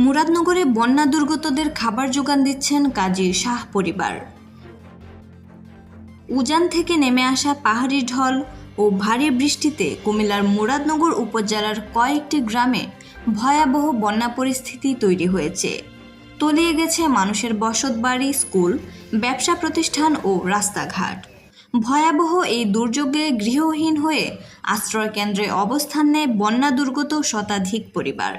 মুরাদনগরে বন্যা দুর্গতদের খাবার যোগান দিচ্ছেন কাজী শাহ পরিবার। উজান থেকে নেমে আসা পাহাড়ি ঢল ও ভারী বৃষ্টিতে কুমিল্লার মুরাদনগর উপজেলার কয়েকটি গ্রামে ভয়াবহ বন্যা পরিস্থিতি তৈরি হয়েছে। তলিয়ে গেছে মানুষের বসতবাড়ি, স্কুল, ব্যবসা প্রতিষ্ঠান ও রাস্তাঘাট। ভয়াবহ এই দুর্যোগে গৃহহীন হয়ে আশ্রয়কেন্দ্রে অবস্থান নেয় বন্যা দুর্গত শতাধিক পরিবার।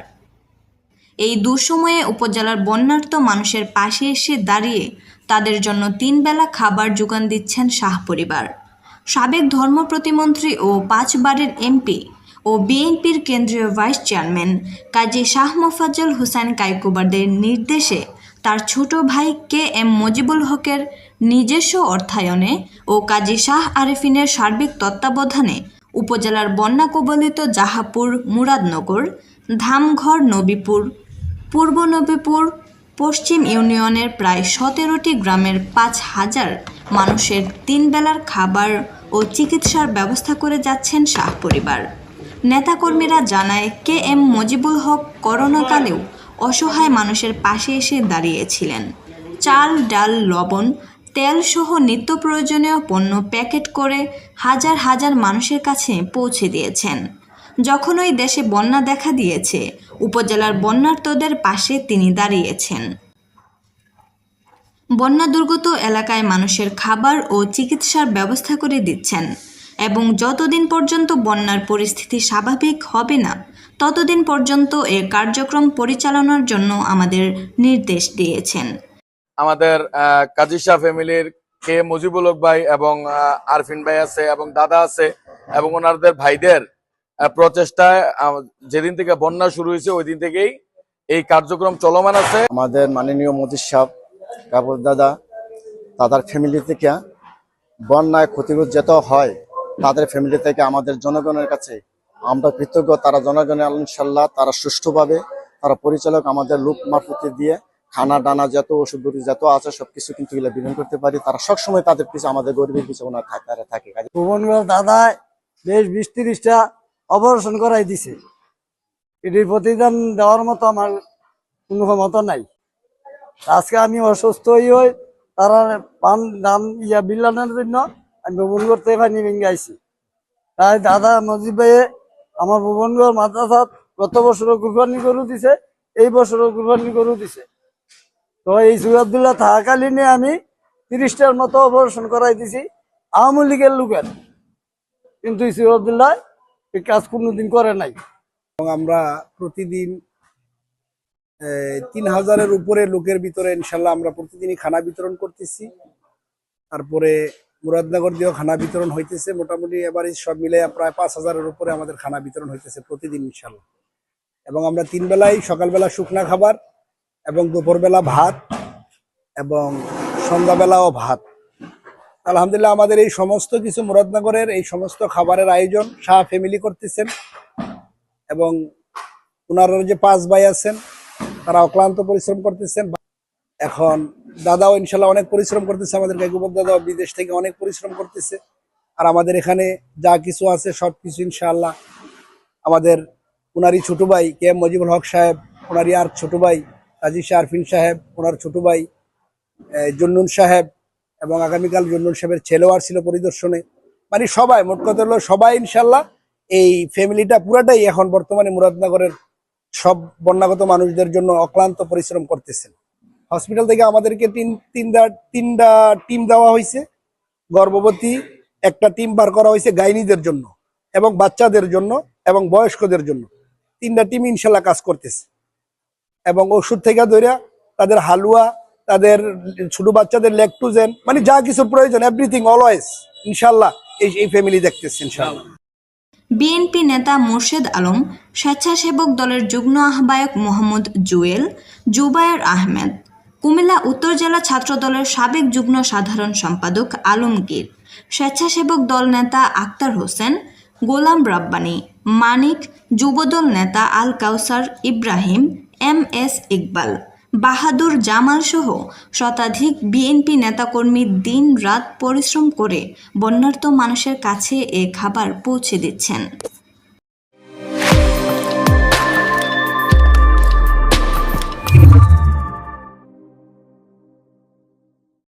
এই দুঃসময়ে উপজেলার বন্যার্ত মানুষের পাশে এসে দাঁড়িয়ে তাদের জন্য 3 বেলা খাবার যোগান দিচ্ছেন শাহ পরিবার। সাবেক ধর্ম প্রতিমন্ত্রী ও 5 বারের এমপি ও বিএনপির কেন্দ্রীয় ভাইস চেয়ারম্যান কাজী শাহ মোফাজ্জল হোসেন কায়কোবারদের নির্দেশে তার ছোট ভাই KM মজিবুল হকের নিজস্ব অর্থায়নে ও কাজী শাহ আরেফিনের সার্বিক তত্ত্বাবধানে উপজেলার বন্যা কবলিত জাহাপুর, মুরাদনগর, ধামঘর, নবীপুর, পূর্ব নবীপুর, পশ্চিম ইউনিয়নের প্রায় 17টি গ্রামের 5,000 মানুষের 3 বেলার খাবার ও চিকিৎসার ব্যবস্থা করে যাচ্ছেন শাহ পরিবার। নেতাকর্মীরা জানায় KM মজিবুল হক করোনাকালেও অসহায় মানুষের পাশে এসে দাঁড়িয়েছিলেন। চাল, ডাল, লবণ, তেলসহ নিত্য প্রয়োজনীয় পণ্য প্যাকেট করে হাজার হাজার মানুষের কাছে পৌঁছে দিয়েছেন। যখন ওই দেশে বন্যা দেখা দিয়েছে, উপজেলার বন্যার্তদের পাশে তিনি দাঁড়িয়েছেন। বন্যা দুর্গত এলাকায় মানুষের খাবার ও চিকিৎসার ব্যবস্থা করে দিচ্ছেন এবং যতদিন পর্যন্ত বন্যার পরিস্থিতি স্বাভাবিক হবে না ততদিন পর্যন্ত এ কার্যক্রম পরিচালনার জন্য আমাদের নির্দেশ দিয়েছেন। আমাদের কাজী শাহ ফ্যামিলির KM মজিবুল হক ভাই এবং আরফিন ভাই আছে এবং দাদা আছে এবং ওনাদের ভাইদের প্রচেষ্টায় যেদিন থেকে বন্যা শুরু হয়েছে ওই দিন থেকেই এই কার্যক্রম চলমান আছে। আমাদের মাননীয় মোদী সাহেব, কাপুর দাদা, তাদের ফ্যামিলি থেকে বন্যায় ক্ষতিগ্রস্ত যেত হয় তাদের ফ্যামিলি থেকে আমাদের জনগণের কাছে আমরা কৃতজ্ঞ। তারা জনগণের ইনশাল্লাহ তারা সুষ্ঠুভাবে তারা পরিচালক আমাদের লোক মারফতি দিয়ে খানা ডানা যত ওষুধ যত আছে সবকিছু কিন্তু বিলীন করতে পারি। তারা সবসময় তাদের পিছনে আমাদের গরিবের পিছনে ওনার থাকে। দাদা বেশ 20-30টা অপারেশন করাই দিছে। এটির প্রতিদান দেওয়ার মতো আমার কোনো ক্ষমতা নাই। আজকে আমি অসুস্থ হই তারা পান দাম বিল্লানোর জন্য আমি ভুবনগর থেকে পানি ভেঙে আইছি। তাই দাদা মজিব ভাই আমার ভুবনগর মাদ্রাসাত গত বছরও কুরবানি গরু দিছে, এই বছরও কুরবানি গরু দিছে। তো এই সুরাবদুল্লাহ থাকাকালীনে আমি 30টার মতো অপারেশন করাই দিছি আওয়ামী লীগের লোকের, কিন্তু এই সুরাবদুল্লাহ এই কাজ কোনোদিন করে নাই। এবং আমরা প্রতিদিন 3000-এর উপরে লোকের ভিতরে ইনশাল্লাহ আমরা প্রতিদিনই খানা বিতরণ করতেছি। তারপরে মুরাদনগর দিয়েও খানা বিতরণ হইতেছে। মোটামুটি এবারে সব মিলে প্রায় 5000-এর উপরে আমাদের খানা বিতরণ হইতেছে প্রতিদিন ইনশাল্লাহ। এবং আমরা 3 বেলায়, সকালবেলা শুকনা খাবার এবং দুপুরবেলা ভাত এবং সন্ধ্যাবেলাও ভাত। আলহামদুলিল্লাহ আমাদের এই সমস্ত কিছু মুরাদনগরের এই সমস্ত খাবারের আয়োজন শাহ ফ্যামিলি করতেছেন এবং ওনারা যে 5 ভাই আছেন তারা অক্লান্ত পরিশ্রম করতেছেন। এখন দাদাও ইনশাল্লাহ অনেক পরিশ্রম করতেছে, আমাদের কায়কোবাদ দাদাও বিদেশ থেকে অনেক পরিশ্রম করতেছে। আর আমাদের এখানে যা কিছু আছে সবকিছু ইনশাআল্লাহ আমাদের ওনারই ছোট ভাই KM মজিবুল হক সাহেব, ওনারই আর ছোট ভাই কাজী শাহ আরফিন সাহেব, ওনার ছোট ভাই জন্নুন সাহেব এবং আগামীকাল জন্নুন সাহেবের ছেলেও আসছিল পরিদর্শনে। মানে সবাই, মোট কথা হলো সবাই ইনশাল্লাহ এই ফ্যামিলিটা পুরাটাই এখন বর্তমানে মুরাদনগরের সব বন্যাগত মানুষদের জন্য অক্লান্ত পরিশ্রম করতেছেন। হসপিটাল থেকে আমাদেরকে তিনটা টিম দেওয়া হয়েছে। গর্ভবতী একটা টিম বার করা হয়েছে গাইনিদের জন্য এবং বাচ্চাদের জন্য এবং বয়স্কদের জন্য। 3টা টিম ইনশাল্লাহ কাজ করতেছে এবং ওষুধ থেকে ধরে তাদের হালুয়া, তাদের ছোট বাচ্চাদের ল্যাকটোজেন, মানে যা কিছু প্রয়োজন এভরিথিং অলওয়েজ ইনশাল্লাহ এই ফ্যামিলি দেখতেছে ইনশাল্লাহ। বিএনপি নেতা মোর্শেদ আলম, স্বেচ্ছাসেবক দলের যুগ্ম আহ্বায়ক মোহাম্মদ জুয়েল, জুবায়ের আহমেদ, কুমিল্লা উত্তর জেলা ছাত্র দলের সাবেক যুগ্ম সাধারণ সম্পাদক আলমগীর, স্বেচ্ছাসেবক দল নেতা আক্তার হোসেন, গোলাম রাব্বানী, মানিক, যুবদল নেতা আল কাউসার, ইব্রাহিম, MS ইকবাল, বাহাদুর জামাল সহ শতাধিক বিএনপি নেতাকর্মী দিন রাত পরিশ্রম করে বন্যার্ত মানুষের কাছে এ খাবার পৌঁছে দিচ্ছেন।